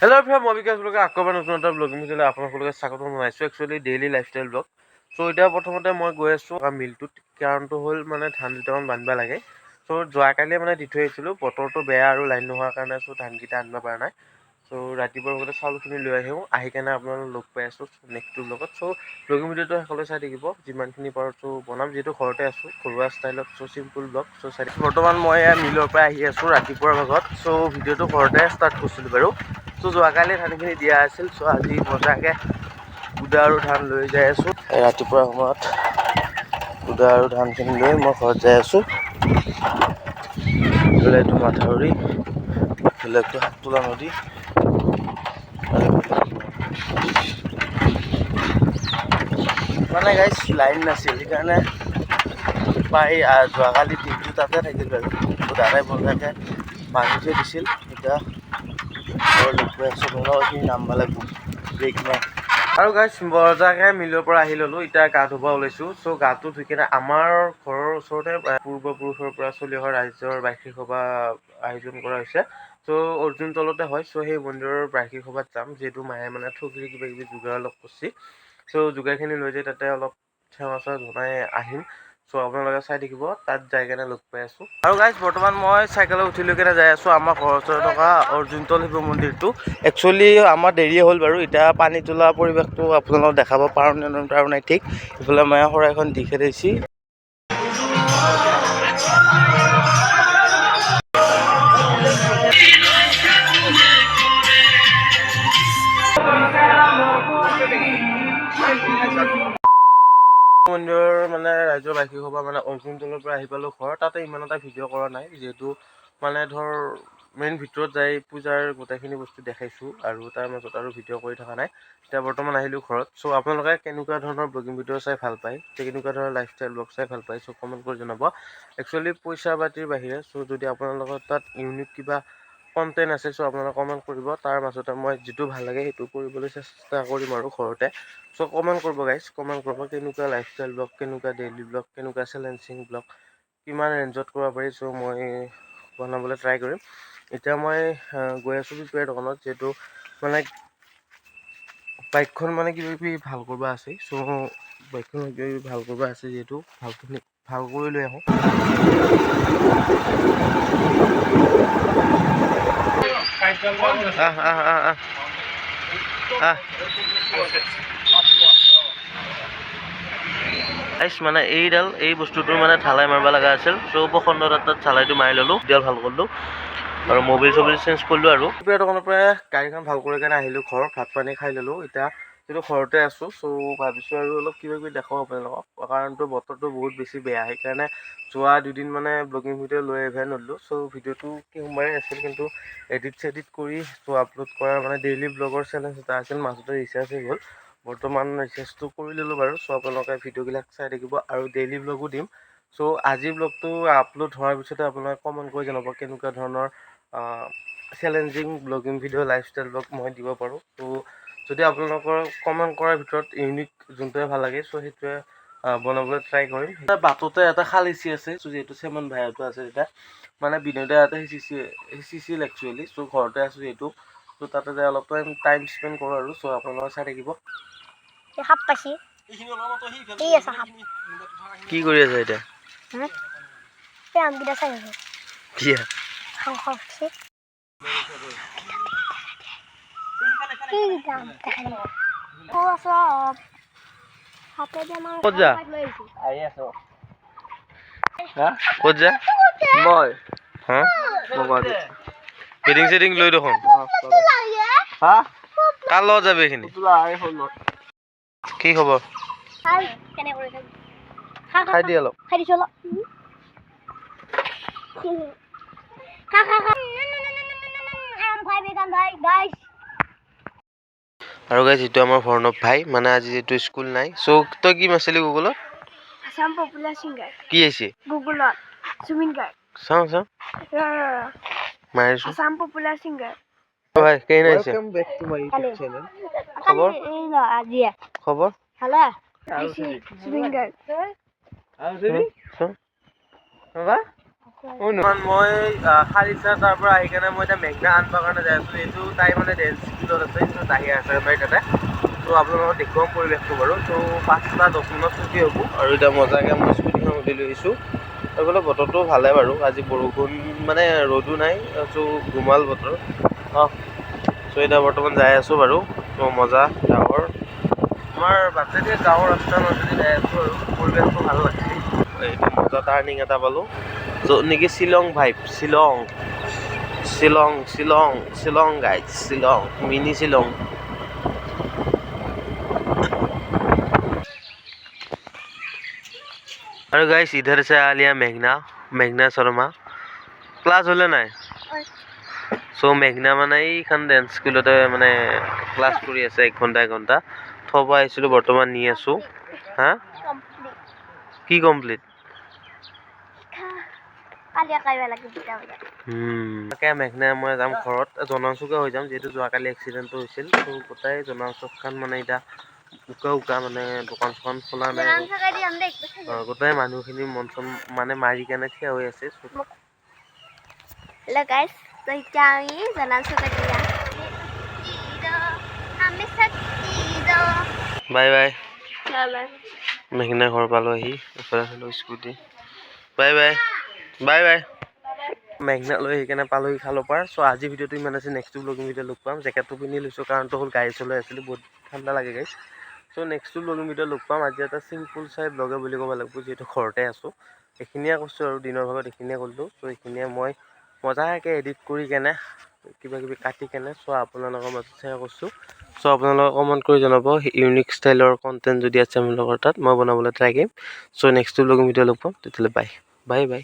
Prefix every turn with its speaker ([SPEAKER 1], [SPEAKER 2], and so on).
[SPEAKER 1] Hello everyone, মই বিকাশ ব্লগে আকবাৰ নতুন এটা ব্লগিং ভিডিঅ'লৈ আপোনালোকক স্বাগতম জনাইছোঁ। Actually daily lifestyle blog. So' এতিয়া প্ৰথমতে মই গৈ আছোঁ মিলটোত। কাৰণটো হ'ল মানে ধান দুটামান বান্ধিব লাগে। চ' যোৱাকালিয়ে মানে দি থৈ আহিছিলোঁ, বতৰটো বেয়া আৰু লাইন নোহোৱাৰ কাৰণে চ' ধানকেইটা আনিব পৰা নাই। চ' ৰাতিপুৱাৰ লগতে চাউলখিনি লৈ আহি কেনে আপোনালোকক লগ পাই আছোঁ নেক্সটটোৰ লগত। চ' ব্লগিং ভিডিঅ'টো শেষলৈ চাই থাকিব, যিমানখিনি পাৰোঁ চ' বনাম, যিহেতু ঘৰতে আছোঁ, ঘৰুৱা ষ্টাইলত। চ' চিম্পুল ব্লগ। চ' চাই বৰ্তমান মই মিলৰ পৰা আহি আছোঁ ৰাতিপুৱাৰ ভাগত। চ' ভিডিঅ'টো ঘৰতে ষ্টাৰ্ট কৰিছিলোঁ বাৰু। চ' যোৱাকালি ধানখিনি দিয়া আছিল। চ' আজি মজাকৈ গুদা আৰু ধান লৈ যাই আছোঁ। ৰাতিপুৱা সময়ত গুদা আৰু ধানখিনি লৈ মই ঘৰত যাই আছোঁ। এইটো মাথাউৰি, এইটো হাততোলা নদী। মানে গাইজ লাইন নাছিল, সেইকাৰণে প্ৰায় যোৱাকালি দিনটো তাতে থাকিল বাৰু। ত' দাদাই বজাকৈ বান্ধি থৈ দিছিল। এতিয়া নাম্বাৰ লাগিব ব্ৰেক নাই। আৰু গাইজ বজাকৈ মিলৰ পৰা আহি ল'লোঁ। এতিয়া গা ধুব ওলাইছোঁ। চ' গাটো ধুই কিনে আমাৰ ঘৰৰ ওচৰতে পূৰ্বপুৰুষৰ পৰা চলি অহা ৰাইজৰ বাৰ্ষিক সভা আয়োজন কৰা হৈছে। চ' অৰ্জুন তলতে হয়। চ' সেই মন্দিৰৰ বাৰ্ষিক সভাত যাম, যিহেতু মায়ে মানে ঠগি কিবা কিবি যোগাৰ অলপ কৰিছে। চ' যোগাৰখিনি লৈ যাই তাতে অলপ সেৱা চেৱা জনাই আহিম। চ' আপোনালোকে চাই থাকিব, তাত যাই কেনে লগ পাই আছোঁ। আৰু গাইজ বৰ্তমান মই চাইকেলত উঠি লৈ কেনে যাই আছোঁ আমাৰ ঘৰৰ ওচৰত থকা অৰ্জুনতল শিৱ মন্দিৰটো। একচুৱেলি আমাৰ দেৰিয়ে হ'ল বাৰু। এতিয়া পানী তোলা পৰিৱেশটো আপোনালোকক দেখাব পাৰোঁ নে পাৰোঁ নাই ঠিক। ইফালে মায়ে শৰাইখন দি খেদাইছে। মন্দিৰৰ মানে ৰাইজৰ বাৰ্ষিক সভা মানে অৰ্জুনতলৰ পৰা আহি পালোঁ ঘৰ। তাতে ইমান এটা ভিডিঅ' কৰা নাই, যিহেতু মানে ধৰ মেইন ভিতৰত যাই পূজাৰ গোটেইখিনি বস্তু দেখাইছোঁ আৰু তাৰ মাজত আৰু ভিডিঅ' কৰি থকা নাই। এতিয়া বৰ্তমান আহিলোঁ ঘৰত। চ' আপোনালোকে কেনেকুৱা ধৰণৰ ব্লগিং ভিডিঅ' চাই ভাল পায়, কেনেকুৱা ধৰণৰ লাইফষ্টাইল ব্লগ চাই ভাল পায়, চ' কমেণ্ট কৰি জনাব। একচুৱেলি পইচা পাতিৰ বাহিৰে চ' যদি আপোনালোকৰ তাত ইউনিক কিবা কণ্টেণ্ট আছে, চ' আপোনালোকে কমেণ্ট কৰিব। তাৰ মাজতে মই যিটো ভাল লাগে সেইটো কৰিবলৈ চেষ্টা কৰিম আৰু ঘৰতে। চ' কমেণ্ট কৰিব গাইজ, কমেণ্ট কৰিব কেনেকুৱা লাইফষ্টাইল ব্লগ, কেনেকুৱা ডেইলি ব্লগ, কেনেকুৱা চেলেঞ্জিং ব্লগ, কিমান ৰেঞ্জত কৰিব পাৰি। চ' মই বনাবলৈ ট্ৰাই কৰিম। এতিয়া মই গৈ আছোঁ প্ৰিপেয়াৰ দোকানত, যিহেতু মানে বাইকখন মানে কিবা কিবি ভাল কৰিব আছে। চ' বাইকখন কিবা কিবি ভাল কৰিব আছে, যিহেতু ভালখিনি ভাল কৰি লৈ আহোঁ। মানে এই বস্তুটোৰ মানে ঢালাই মাৰিব লগা আছিল। চ' প্ৰখণ্ড তাত ঢালাইটো মাৰি ল'লোঁ, এতিয়া ভাল কৰিলোঁ আৰু মবিল চবিল চেঞ্জ কৰিলোঁ। আৰু দোকানৰ পৰা গাড়ীখন ভাল কৰি কেনে আহিলোঁ ঘৰ, ভাত পানী খাই ল'লোঁ। এতিয়া যিহেতু ঘৰতে আছোঁ, চ' ভাবিছোঁ আৰু অলপ কিবা কিবি দেখাওঁ আপোনালোকক। কাৰণটো বতৰটো বহুত বেছি বেয়া, সেইকাৰণে যোৱা দুদিন মানে ব্লগিং ভিডিঅ' লৈ আহিবই নোৱাৰিলোঁ। চ' ভিডিঅ'টো সোমবাৰে আছিল, কিন্তু এডিট চেডিট কৰি চ' আপলোড কৰাৰ মানে ডেইলি ব্লগৰ চেলেঞ্জ এটা আছিল, মাজতে ৰিচাৰ্জ হৈ গ'ল। বৰ্তমান ৰিচাৰ্জটো কৰি ল'লোঁ বাৰু। চ' আপোনালোকে ভিডিঅ'বিলাক চাই থাকিব আৰু ডেইলি ব্লগো দিম। চ' আজিৰ ব্লগটো আপলোড হোৱাৰ পিছতে আপোনালোকে কমেণ্ট কৰি জনাব কেনেকুৱা ধৰণৰ challenging blogging video' lifestyle blog মই দিব পাৰোঁ। ত' যদি আপোনালোকৰ কমেণ্ট কৰাৰ ভিতৰত ইউনিক যোনটোৱে ভাল লাগে, চ' সেইটোৱে বনাবলৈ ট্ৰাই কৰিম। বাটতে এটা খালিচি আছে, চ' যিহেতু চেমন ভাইটো আছে, তেতিয়া মানে বিনোদে ইয়াতে সিঁচিছিল একচুৱেলি। চ' ঘৰতে আছোঁ যিহেতু, চ' তাতে যাই অলপ টাইম স্পেণ্ড কৰোঁ আৰু। চ' আপোনালোকে চাই থাকিব। কি কৰি আছে এতিয়া? ক'ত যা? ক'ত যা? মই ফিটিং চিটিং লৈ দেখোন। কাৰ লগত যাবি এইখিনি? কি খবৰ? খাই দি অলপ। আৰু গাইজ যিটো আমাৰ ভৰ্ণৱ ভাই, মানে আজি যিটো স্কুল নাই। চ' তই কি মাৰিছিলি গুগলত? Assam popular singer. কি আহিছে? গুগলত জুবিন গাৰ্গ। চাওঁ মাৰিছো। Assam popular singer. ভাই কেনে আছে? Welcome back to my YouTube channel. খবৰ? খবৰ? ভালে। জুবিন গাৰ্গ। বাবা মই খালিচা তাৰ পৰা আহি কেনে মই এতিয়া মেঘনা আনবৰ কাৰণে যাই আছোঁ। এইটো তাই মানে ডেন্স স্কুলত আছে, ত' আহি আছে তাই তাতে। ত' আপোনালোকক দেখুৱাম পৰিৱেশটো বাৰু। ত' 5:10 ছুটি হ'ব আৰু এতিয়া মজাকৈ মই স্কুটিখন উঠি লৈ আহিছোঁ। এইফালে বতৰটো ভালে বাৰু, আজি বৰষুণ মানে ৰ'দো নাই, ত' গোমাল বতৰ। চ' এতিয়া বৰ্তমান যাই আছোঁ বাৰু। ত' মজা গাঁৱৰ আমাৰ বাটেদি গাঁৱৰ ৰাস্তাৰ মাজেদি যাই আছোঁ আৰু পৰিৱেশটো ভাল লাগিছে। এইটো মজা টাৰ্ণিং এটা পালোঁ, য'ত নেকি শ্বিলং ভাইব, শ্বিলং শ্বিলং শ্বিলং শ্বিলং গাইজ, শ্বিলং মিনি শ্বিলং। আৰু গাইজ ইধৰ সে আলিয়া মেঘনা শৰ্মা ক্লাছ হ'লে নাই। চ' মেঘনা মানে এইখন ডেন্স স্কুলতে মানে ক্লাছ কৰি আছে 1 ঘণ্টা। থ'ব আহিছিলোঁ, বৰ্তমান নি আছোঁ। হা কি কমপ্লিট? তাকে মেঘনাই মই যাম ঘৰত, জনাঞ্চুকে হৈ যাম যিহেতু যোৱাকালি এক্সিডেণ্টটো হৈছিল। ত' গোটেই জনাঞ্চুকখন মানে এতিয়া উকা মানে দোকান চোকান খোলা নাই। গোটেই মানুহখিনি মন চন মানে মাৰি কেনে থিয় হৈ আছে।
[SPEAKER 2] Hello guys, so এতিয়া আমি জনাঞ্চুকত যাম।
[SPEAKER 1] Bye bye. মেঘনা ঘৰ পালোহি, scooty. Bye bye bye bye. মেঘনা লৈ আহি কেনে পালোহি খালৰ পাৰ। চ' আজি ভিডিঅ'টো ইমান আছে, নেক্সট ব্লগিং ভিডিঅ' লগ পাম। জেকেটটো পিন্ধি লৈছোঁ কাৰণটো হ'ল গাড়ী চলাই আছিলোঁ, বহুত ঠাণ্ডা লাগে গাইছ। চ' নেক্সট ব্লগিং ভিডিঅ' লগ পাম। আজি এটা চিম্পুল চাই ব্লগে বুলি ক'ব লাগিব, যিহেতু ঘৰতে আছোঁ। এইখিনিয়ে কৈছোঁ আৰু দিনৰ ভাগত এইখিনিয়ে কৰিলোঁ। চ' এইখিনিয়ে মই মজাকৈ এডিট কৰি কেনে কিবা কিবি কাটি কেনে চ' আপোনালোকৰ মাজত শ্বেয়াৰ কৰিছোঁ। চ' আপোনালোকে কমেণ্ট কৰি জনাব ইউনিক ষ্টাইলৰ কণ্টেণ্ট যদি আছে আপোনালোকৰ তাত, মই বনাবলৈ ট্ৰাই কৰিম। চ' নেক্সট ব্লগিং ভিডিঅ' লগ পাম, তেতিয়াহ'লে বাই বাই বাই।